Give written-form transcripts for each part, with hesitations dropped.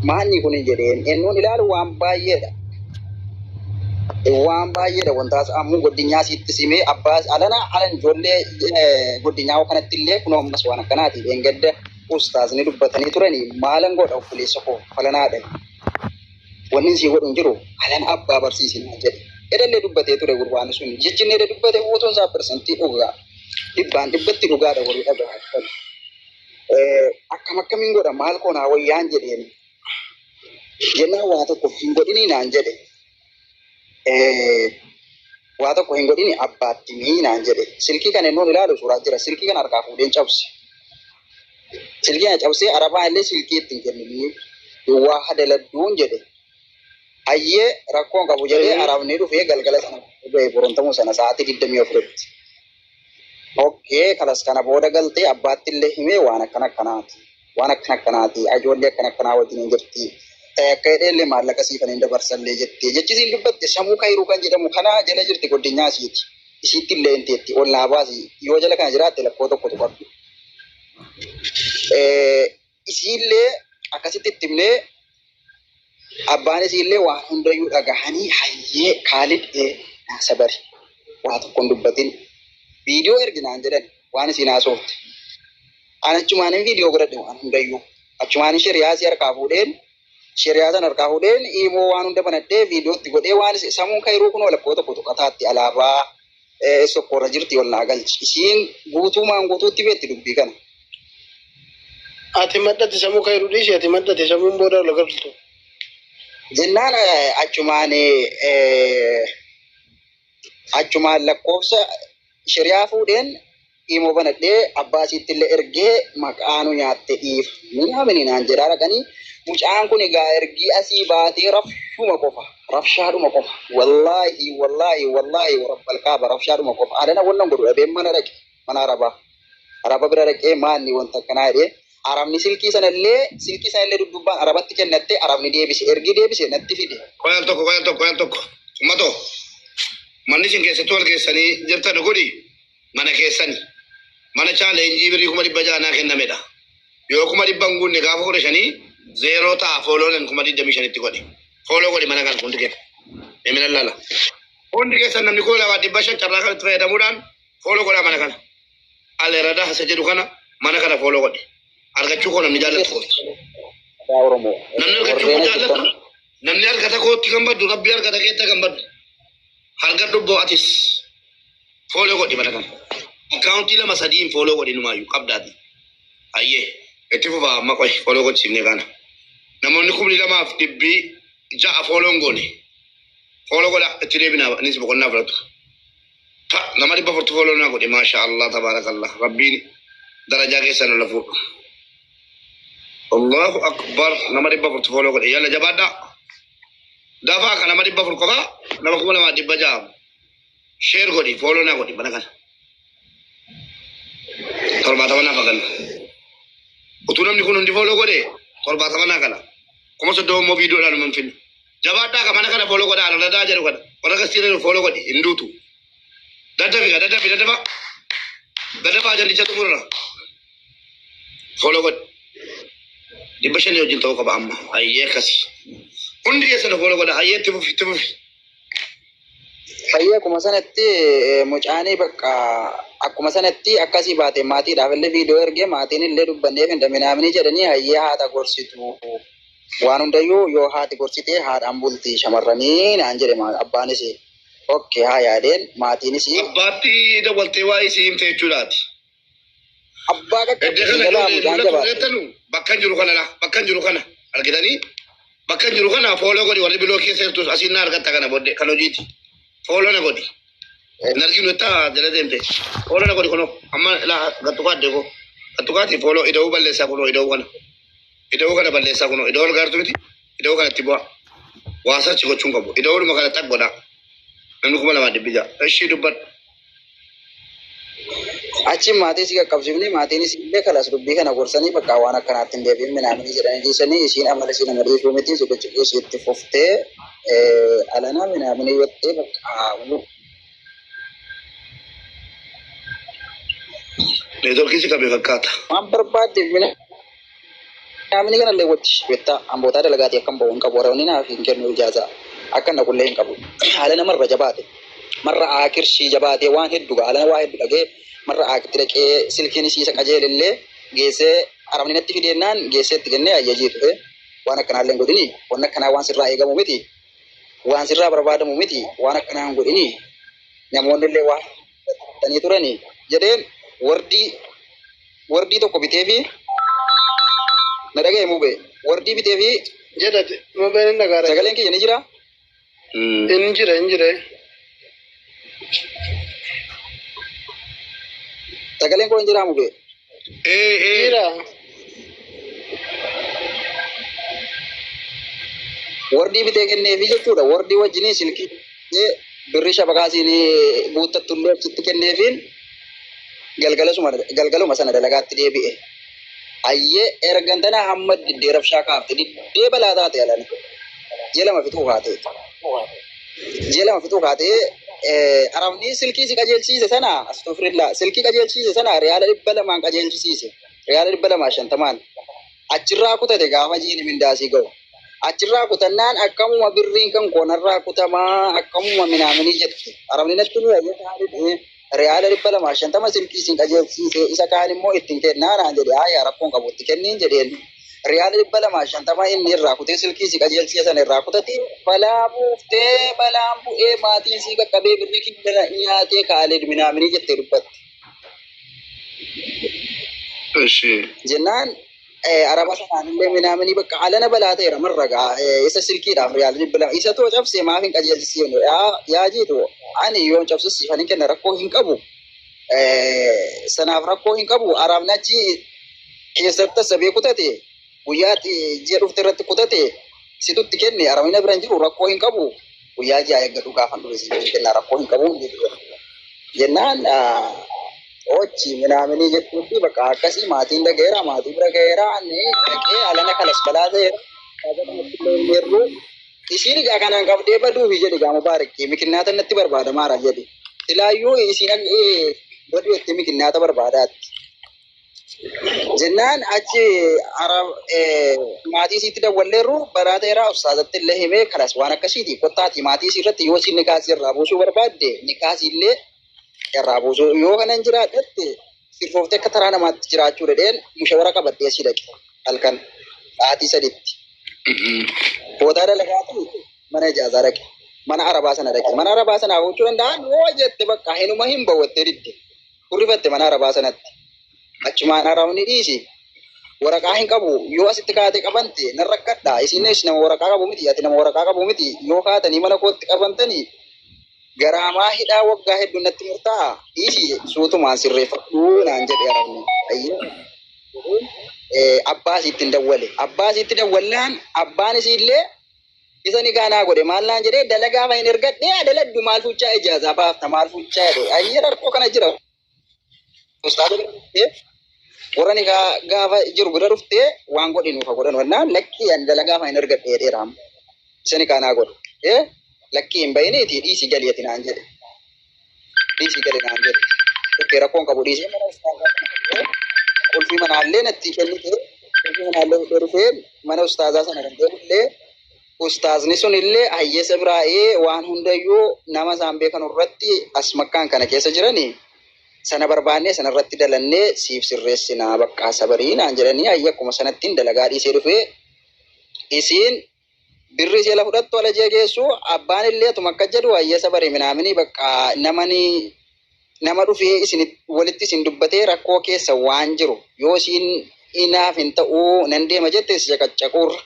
maanni kun jedheen ennuun ilaalu waan baay'eedha. Waan baay'eedha wantaas ammoo godinyaa sitti simee abbaas alana alan ijoollee godinyaa kanatti illee kun ammas waan akkanaati engadda ustaasni dubbatanii turanii maalan godha obboleessa koo falanaadha. Wanni si godhu jiru alan abbaa barsiisinaa jedhe. Edallee dubbatee ture gurbaan sun jechinee dubbate mootoon isaa persentii dhugaa dhibbaan dhibbatti dhugaadha warri dhagaa. Akkamiin godha maal koonaa wayyaan jedheen jennaan waa tokko hin godhinii naan jedhe. Waa tokko hin godhini abbaatti naan jedhe. Silkii kana ennoon ilaalu suuraa jira. Silkii kana harkaa fuudheen cabse. Silkii kana cabsee arabaa illee silkii ittiin kennanii waa hadaladduun jedhe. Hayyee rakkoon qabu jedhee arabni dhufee galgala sana borontamuu sana sa'aatii 24tti. Okkee kalas kana booda galtee abbaatti illee himee waan akkanaati. Waan akkanaati. Ijoollee akkanaa wajjin jirti. Akka illee maallaqa siifanii dabarsallee jettee jechisiin dubbatte sammuu kayruu kan jedhamu kana jala jirti godinyaa isiiti. Isiitti illee inteetti ol naa baasi yoo jala kana jiraatte lakkoo tokkotu qabdu. Isiillee akkasitti itti himnee abbaan isiillee waan hundayyuu dhagahanii hayyee Kaalid sabari waa tokkoon dubbatin viidiyoo erginaan jedhan waan isiin haasofte. An achumaan viidiyoo godhadhe waan hundayyuu achumaan shiriyaasii harkaa fuudheen shiriyaasan harkaa fuudheen immoo waan hunda banadhee viidiyootti godhee waan sammuun kayruu kun lakkoo tokko tuqataatti alaabaa sokkoorra jirti ol naa galchi. Isiin guutumaan guutuutti beetti dubbii kana. Ati maddate sammuu kayruu dhiisi ati maddate sammuun booda ol galtu. Jennaan achumaan lakkoofsa shiriyaa fuudheen immoo banadhee abbaa isiitti illee ergee maqaanu nyaatte dhiif. Minaamin naan jedhaa dhaqanii mucaan kun egaa ergii asii baatee rafshaadhuma qofa. Wallaahi warabbal kaaba rafshaadhuma qofa. Adana wannan godhu dhabeen mana dhaqe mana araba bira dhaqee maanni wanta akkanaa jedhee arabni silkii sanallee duddubbaan arabatti kennattee arabni deebise ergii deebise natti fide. Qoyaan tokko ummato manni isin keessatti wal keessanii jirtan godhi mana keessani mana caalee injii birrii 600 kennamedha. Yoo 100 guunne gaafa 15 zero ta'a foolooleen 25 godhi. Fooloo godhi mana kan hundi kenna. Emina lala. Hundi keessan namni koo lama 500 carraa kanatti fayyadamuudhaan fooloo godhaa mana kana. Aleeradaa hasa jedhu kana mana kana fooloo godhi. Argachuu koo namni jaallatu. Namni argachuu koo jaallatu. Namni argata kootti kan baddu rabbi argata keetta kan baddu. Hargadhu bo'atis fooloo godhi mana kana. Akkaawuntii 2-3 fooloo godhi numaayyuu qabdaati. Ayyee itti fufaa amma qoy fooloo gochifne kana. Namoonni 2,200 fooloon goone. Fooloo godha itti deebinaa anis boqonnaa fudhatu. Nama 400 fooloo naa godhe maasha Allah tabaarakallah rabbiin darajaa keessan ol fuudhu. Allahu akbar nama 400 fooloo godhe yalla jabaadha. Dafaa kana nama 400 qofa nama 2,200 share godhi fooloo naa godhi bana kana. Torbaatama naa fagan. Utuu namni kun hundi fooloo godhe torbaatama naa kana. Kuma soddoma immoo viidiyoodhaan man finne. Jabaadhaa ka mana kana fooloo godha alaladaa jedhu kana. Warra gastiirra fooloo godhi hin duutu. Daddafi jallicha xumurra. Fooloo godhi. 500 wajjin ta'uu qaba amma. Hayyee akkasi. Hundi keessan fooloo godha hayyee itti fufi. Hayyee akkuma sanatti mucaanii bakka akkuma sanatti akkasii baate maatiidhaaf illee viidiyoo ergee maatiin illee dubbannee fi daminaamini jedhanii hayyee haadha gorsitu. Waan hundayyuu yoo haati gorsitee haadhaan bultii shamarranii naan jedhe abbaanis. Okkee haa yaadeen maatiinis. Abbaatti dabaltee waa isii himte jechuudhaati. Abbaa bakka jiru kana argitanii bakka jiru kana fooloo godhi warri biloo keessa jirtus asiin na argatta kana booddee kan hojiiti. Fooloo na godhi. Narginu itti jala deemte. Fooloo na godhi kunoo amma gattukaadde koo gattukaatti fooloo ida'uu balleessaa kunoo ida'uu kana. Ida'uu kana balleessaa kunoo ida'uu argaartu miti ida'uu kanatti bu'a. Waasachi gochuun qabu ida'uudhuma kana xaq godhaa. Namni 2,200 ishii dubbadhu. Achi maatii si qaqqabsiifne maatiinis illee kalas dubbii kana gorsanii bakka waan akkanaatti hin deebiin minaamini jedhanii dhiisanii isiin amala ishii nama dhiisuu miti siqachiqee ishii itti fuftee alanaa minaamini yottee bakka Neetworkii si qabee fakkaata. waan barbaaddeef mina Namni kana illee wajji beektaa ambootaa dalagaatii akkam ba'uun qabu warroonni naaf hin kennu ijaaza akka na qullee hin qabu. Haala namarra jabaate marra aakirshii jabaatee waan hedduu haala waa hedduu dhagee marra aakirti dhaqee silkiin isiisa qajeelillee geessee arabni natti fidennaan geessee itti kennee ayyajii ture waan akkanaallee hin godhini waan akkanaa waan sirraa eegamu miti waan sirraa barbaadamu miti waan akkanaa hin godhini namoonni illee waan tanii turani jedheen wardii tokko bitee fi na dhaga'e mubee wardii bitee fi jedhate mubeen hin dhagaara. Sagaleen kiyya ni jira? Hin jire. Sagaleen koo hin jiraa mubee? Jira. Wardii bitee kenneefi jechuudha. Wardii wajjin silkii birri shabakaasiin guuttattullee achitti kenneefiin galgaluma sana dalagaatti deebi'e. Ayyee ergantana hamma diddeeraf shaakaafte diddee balaa taate alani. Jelama fixuu kaatee arabni silkii si qajeelchiise sana astofirillaa silkii qajeelchiise sana riyaala 200 qajeelchisiise. Riyaala 250 achirraa kutate gaafa jiini mindaasii ga'u. Achirraa kutannaan akkamuma birriin kan koonarraa kutamaa akkamuma minaaminii jetti. Arabni natti nu ayyee riyaala 250 silkii sin qajeelchiise isa kaan immoo ittiin kennaa naan jedhe yaa rakkoon qabu itti kenniin jedheen. Riyaala 250 inni irraa kutee silkii si qajeelchiise sana irraa kutati balaa bu'ee maatiin si qaqqabee birrii kibbira nyaatee kaalee minaaminii jettee dubbatti. Jennaan araba sanaallee minaaminii bakka alana balaa ta'eera marragaa isa silkiidhaaf riyaala 200 isa too cabsee maaf hin qajeelchisiinu yaa jiitu ani yoon cabsisiifan hin kenna rakkoo hin qabu sanaaf rakkoo hin qabu arabni achi keessatti sabee kutate guyyaatti ji'a dhufte irratti kutate situtti kenne arabni bira hin jiru rakkoo hin qabu guyyaa ji'a eeggadhu gaafan dhufe siif kenna rakkoo hin qabu jennaan ochi minaaminii jechuutti bakka akkasii maatiin dhaga'eera maatii bira ga'eera ani dhaqee alana kalas balaa ta'eera isiin egaa kanaan qabdee baduufi jedhe gaa mubaarakki mikinnaata natti barbaadamaara jedhe silaayyuu isiin baduu itti mikinnaata barbaadaatti jennaan achi maatii isiitti dawwalleerru balaa ta'eera ustaazatti illee himee kalas waan akkasiiti kottaati maatii isii irratti yoo isiin nikaasii irraa buusuu barbaadde nikaasii illee irraa buusuu yoo kanan jiraadhatte sirfooftee akka taraa namaatti jiraachuu dhedheen mushawara qabadhee asii dhaqe halkan sa'aatii 3tti. Boodaa dalagaatu mana ijaazaa dhaqe. Mana arabaa sana dhaqe. Mana arabaa sana hojjechuu danda'an yoo jette bakka hinuma hin bawwattee didde. Kurrifatte mana arabaa sanatti. Achumaan arabni dhiisi. Waraqaa hin qabu. Yoo asitti kaatee qabante nan rakkadha. Isinis nama waraqaa qabu miti. Ati nama waraqaa qabu miti. Yoo kaatanii mana kootti qabantanii garaamaa hidhaa waggaa hedduu natti murtaa'a. Dhiisi suutumaan sirreeffadhuu naan jedhe arabni. Abbaa isiitti dawwale. Abbaa isiitti dawwallaan abbaan isiillee isa ni gaanaa godhe maal naan jedhee dalagaa fayin ergadhee daladdu maal fuuchaa ijaazaa baafta maal fuuchaa jedhe ayyee rakkoo kana jira. Ustaadha warra ni gaafa jiru bira dhuftee waan godhinuuf godhan wannaan lakkii an dalagaa fayin ergadhee dheeraam. Isa ni gaanaa godhe. Lakkii hin bayineeti dhiisii galiiti naan jedhe. Dhiisii gali naan jedhe. Okkee rakkoon qabu dhiisee mana ustaadhaa. Ulfii manaallee natti kennite ulfii manaallee dhufee mana ustaazaa sana danda'ullee ustaazni sun illee hayyeessa biraa'ee waan hundayyuu nama isaan beekan irratti as makkaan kana keessa jiranii sana barbaannee sana irratti dalannee siif sirreessinaa bakka sabarii naan jedhanii hayya akkuma sanattiin dalagaa dhiisee dhufee isiin birri ishee la fudhattu ala jee geessu abbaan illee atuma akka jedhu hayyeessa barii minaaminii bakka nama dhufee isin walitti isin dubbatee rakkoo keessa waan jiru yoo isin inaaf hin ta'uu nan deema jette si caqacaquurra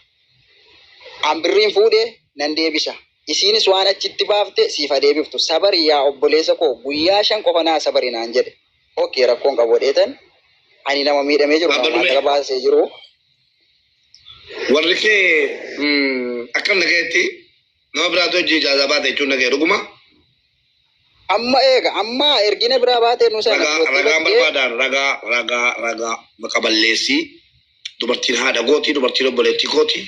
ambirriin fuudhee nan deebisa isinis waan achitti baafte siif deebiftu sabarii yaa obboleessa koo guyyaa 5 qofa naa sabarii naan jedhe okkee rakkoon qabu dheetan ani nama miidhamee jiru nama baasee jiru warri kee akkam nagayetti nama biraatu hojii ijaazaa baate jechuun nagaya dhuguma. Amma eega amma ergina biraa baatee nu sana ragaan barbaadan ragaa maka balleessii dubartiin haadha gooti dubartiin obboleettii gooti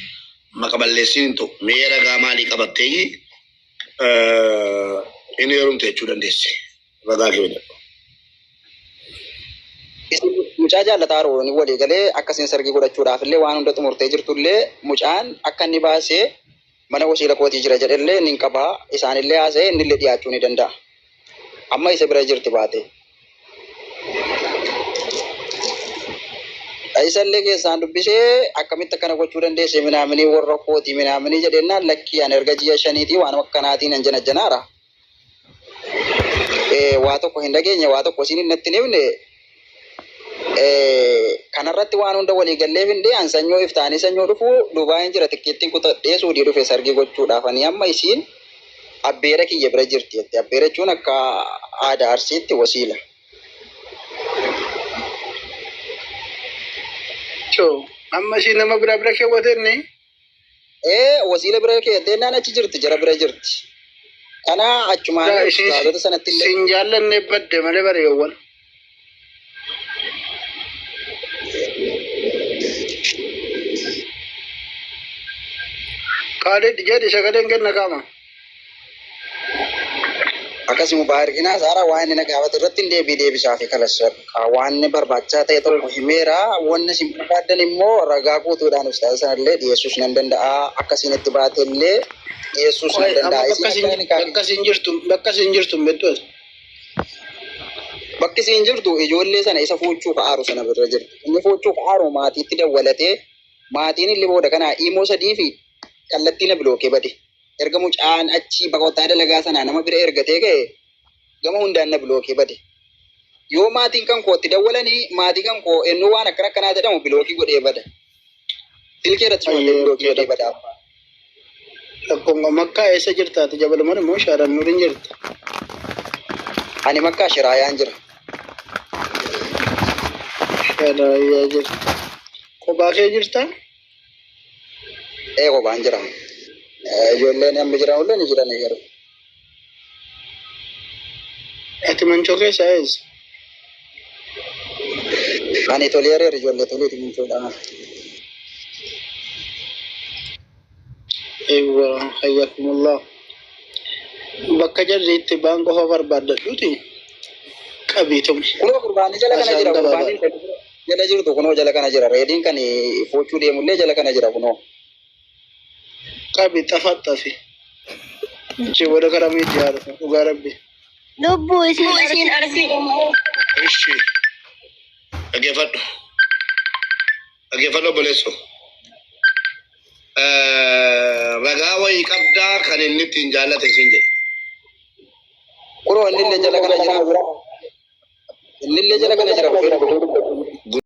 maka balleessiin ta'u mee ragaa maalii qabattee inni heerumte jechuu dandeesse ragaa kee mucaa jaalataa rooni walii galee akkasiin sargii godhachuudhaaf illee waan hunda xumurtee jirtullee mucaan akka inni baasee mana wasiila kootii jira jedhallee nin qabaa isaanillee haasa'ee innillee dhiyaachuu ni danda'a. Amma isa bira jirti baate. Isallee keessaan dubbisee akkamitti akkana gochuu dandeesse minaaminii warra kootii minaaminii jedhennaan lakkii ani erga ji'a shaniitii waan akkanaatiin an janaara. Waa tokko hin dhageenye waa tokko isin hin natti himne kanarratti waan hunda walii galleef hin dee'an sanyoo iftaanii sanyoo dhufu Dubaayeen jira tikkeettiin kutadhee Suudii dhufe sargii gochuudhaaf ani amma isiin abbeera kiyya bira jirti jette. Abbeera jechuun akka aadaa Arsiitti wasiila. Amma ishii nama bira keewwateenne? Wasiila bira keewwateennaan achi jirti jara bira jirti. Kana achumaan taatota sanatti illee. Siin jaallanne badde malee bareewwan. Kaalid jedhi sagaleen kenna qaama. Akkasuma baarginaa saara waan inni nagaafatu irratti hin deebisaa fi kalasar waan inni barbaachisaa ta'e tokko himeera wanni isin barbaadan immoo ragaa guutuudhaan ustaasa sanallee dhiyeessuus nan danda'a akkasiin itti baate illee dhiyeessuus nan danda'a. Bakka isin jirtu beektuus. Bakki isin jirtu ijoollee sana isa fuuchuu ka'aaru sana bira jirti. Inni fuuchuu ka'aaru maatiitti dawwalatee maatiin illee booda kanaa imoo sadii fi kallattii na bilookee bade. Erga mucaan achi baqotaa dalagaa sanaa nama bira ergatee ka'e gama hundaan na bilookee bade. Yoo maatiin kan kootti dawwalanii maatii kan koo ennuu waan akkanaa jedhamu bilookii godhee bada. Silkee irratti ijoollee bilookii godhee bada. Lakkoonga makkaa eessa jirtaati jabalumaan immoo shaaraan nuuriin jirti. Ani makkaa shiraayaan jira. Sharaayaa jirti. Kophaa kee jirtaa? Kophaan jira. Ijoolleen amma jiran illee ni jiran garuu. Ati mancoo keessaa eessa? Ani tolee areera ijoollee toleeti mancoodhaan. Eewwa hayyakumullah. Bakka jarri itti baan qofa barbaadadhuuti qabiitum. Kunoo qurbaanii jala kana jira qurbaanii jala jirtu kunoo jala kana jira reediin kan fochuu deemullee jala kana jira kunoo. Qabi xafaxafi. Jiwara karamii jaaru dhugaa rabbi. Lubbuu isin arsiifamu. Ishi. Dhaggeeffadhu obboleessoo. Ragaa wayii qabdaa kan inni ittiin jaallate isin jedhe. Kunoo innillee jala kana jira. Innillee jala kana jira.